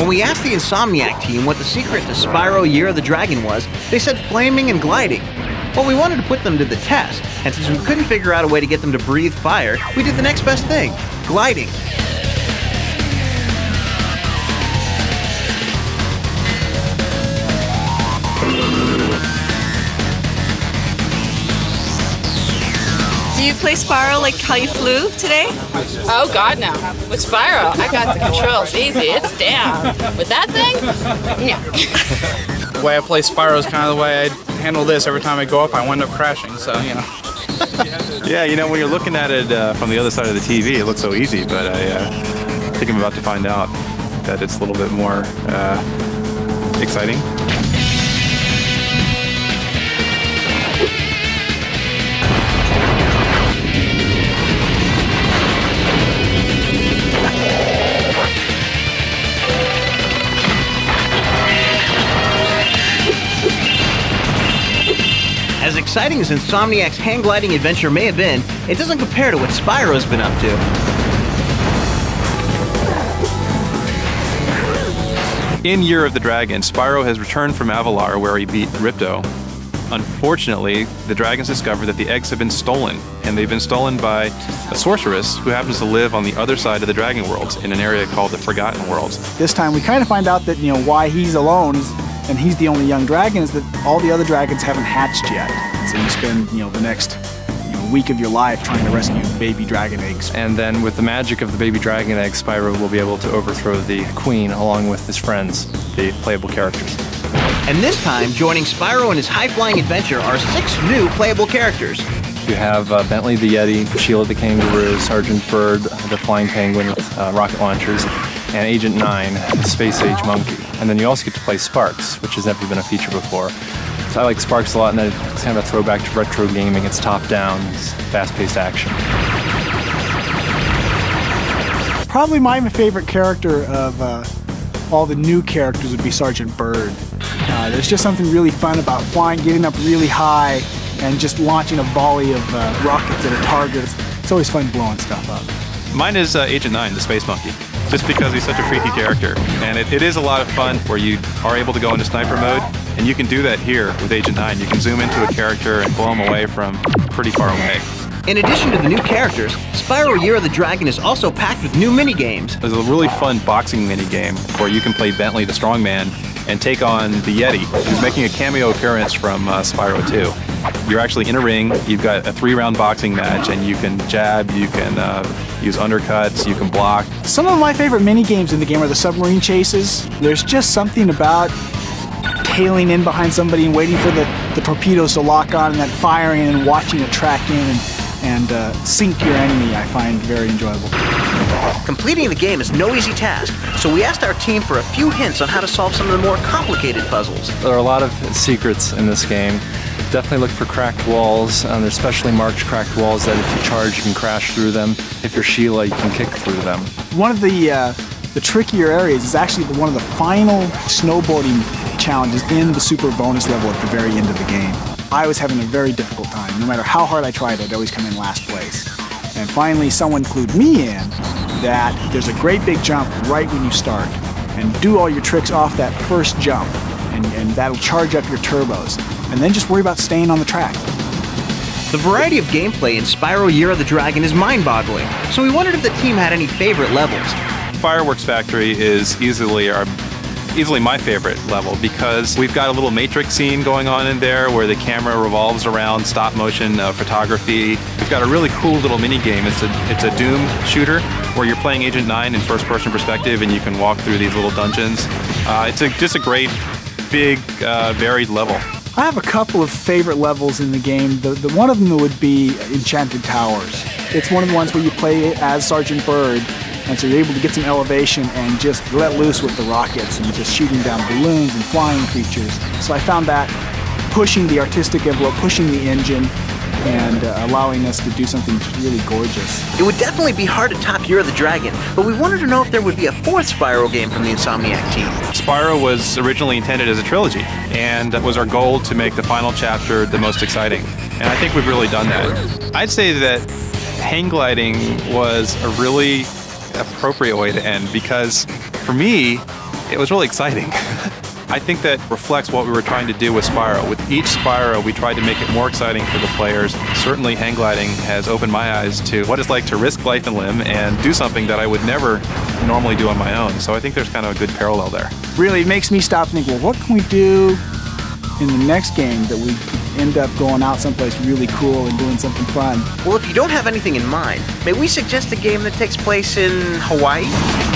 When we asked the Insomniac team what the secret to Spyro Year of the Dragon was, they said flaming and gliding. Well, we wanted to put them to the test, and since we couldn't figure out a way to get them to breathe fire, we did the next best thing: gliding. Do you play Spyro like how you flew today? Oh God, no. With Spyro, I got the controls easy. It's down. With that thing, no. The way I play Spyro is kind of the way I handle this. Every time I go up, I wind up crashing, so, you know. Yeah, you know, when you're looking at it from the other side of the TV, it looks so easy, but I think I'm about to find out that it's a little bit more exciting. As exciting as Insomniac's hang gliding adventure may have been, it doesn't compare to what Spyro's been up to. In Year of the Dragon, Spyro has returned from Avalar where he beat Ripto. Unfortunately, the dragons discover that the eggs have been stolen, and they've been stolen by a sorceress who happens to live on the other side of the Dragon Worlds in an area called the Forgotten Worlds. This time we kind of find out that, you know, why he's alone and he's the only young dragon is that all the other dragons haven't hatched yet. So you spend, you know, the next week of your life trying to rescue baby dragon eggs. And then with the magic of the baby dragon egg, Spyro will be able to overthrow the queen along with his friends, the playable characters. And this time, joining Spyro in his high-flying adventure are 6 new playable characters. You have Bentley the Yeti, Sheila the Kangaroo, Sergeant Bird, the Flying Penguin with rocket launchers, and Agent 9, the space-age monkey. And then you also get to play Sparks, which has never been a feature before. So I like Sparks a lot, and it's kind of a throwback to retro gaming. It's top-down, it's fast-paced action. Probably my favorite character of all the new characters would be Sergeant Bird. There's just something really fun about flying, getting up really high, and just launching a volley of rockets at a target. It's always fun blowing stuff up. Mine is Agent 9, the space monkey, just because he's such a freaky character. And it is a lot of fun where you are able to go into sniper mode, and you can do that here with Agent 9. You can zoom into a character and blow him away from pretty far away. In addition to the new characters, Spyro Year of the Dragon is also packed with new minigames. There's a really fun boxing minigame where you can play Bentley the Strongman and take on the Yeti, who's making a cameo appearance from Spyro 2. You're actually in a ring, you've got a 3-round boxing match, and you can jab, you can use undercuts, you can block. Some of my favorite mini-games in the game are the submarine chases. There's just something about tailing in behind somebody and waiting for the torpedoes to lock on and then firing and watching it track in and sink your enemy, I find very enjoyable. Completing the game is no easy task, so we asked our team for a few hints on how to solve some of the more complicated puzzles. There are a lot of secrets in this game. Definitely look for cracked walls. There's specially marked cracked walls that if you charge, you can crash through them. If you're Sheila, you can kick through them. One of the trickier areas is actually one of the final snowboarding challenges in the super bonus level at the very end of the game. I was having a very difficult time. No matter how hard I tried, I'd always come in last place. And finally, someone clued me in that there's a great big jump right when you start. And do all your tricks off that first jump, and that'll charge up your turbos. And then just worry about staying on the track. The variety of gameplay in Spyro Year of the Dragon is mind-boggling, so we wondered if the team had any favorite levels. Fireworks Factory is easily my favorite level because we've got a little Matrix scene going on in there where the camera revolves around stop-motion photography. We've got a really cool little mini-game. It's a Doom shooter where you're playing Agent 9 in first-person perspective and you can walk through these little dungeons. It's just a great, big, varied level. I have a couple of favorite levels in the game. The one of them would be Enchanted Towers. It's one of the ones where you play as Sergeant Bird, and so you're able to get some elevation and just let loose with the rockets and just shooting down balloons and flying creatures. So I found that pushing the artistic envelope, pushing the engine, and allowing us to do something really gorgeous. It would definitely be hard to top Year of the Dragon, but we wanted to know if there would be a 4th Spyro game from the Insomniac team. Spyro was originally intended as a trilogy, and it was our goal to make the final chapter the most exciting. And I think we've really done that. I'd say that hang gliding was a really appropriate way to end because, for me, it was really exciting. I think that reflects what we were trying to do with Spyro. With each Spyro, we tried to make it more exciting for the players. Certainly, hang gliding has opened my eyes to what it's like to risk life and limb and do something that I would never normally do on my own. So I think there's kind of a good parallel there. Really, it makes me stop and think, well, what can we do in the next game that we end up going out someplace really cool and doing something fun? Well, if you don't have anything in mind, may we suggest a game that takes place in Hawaii?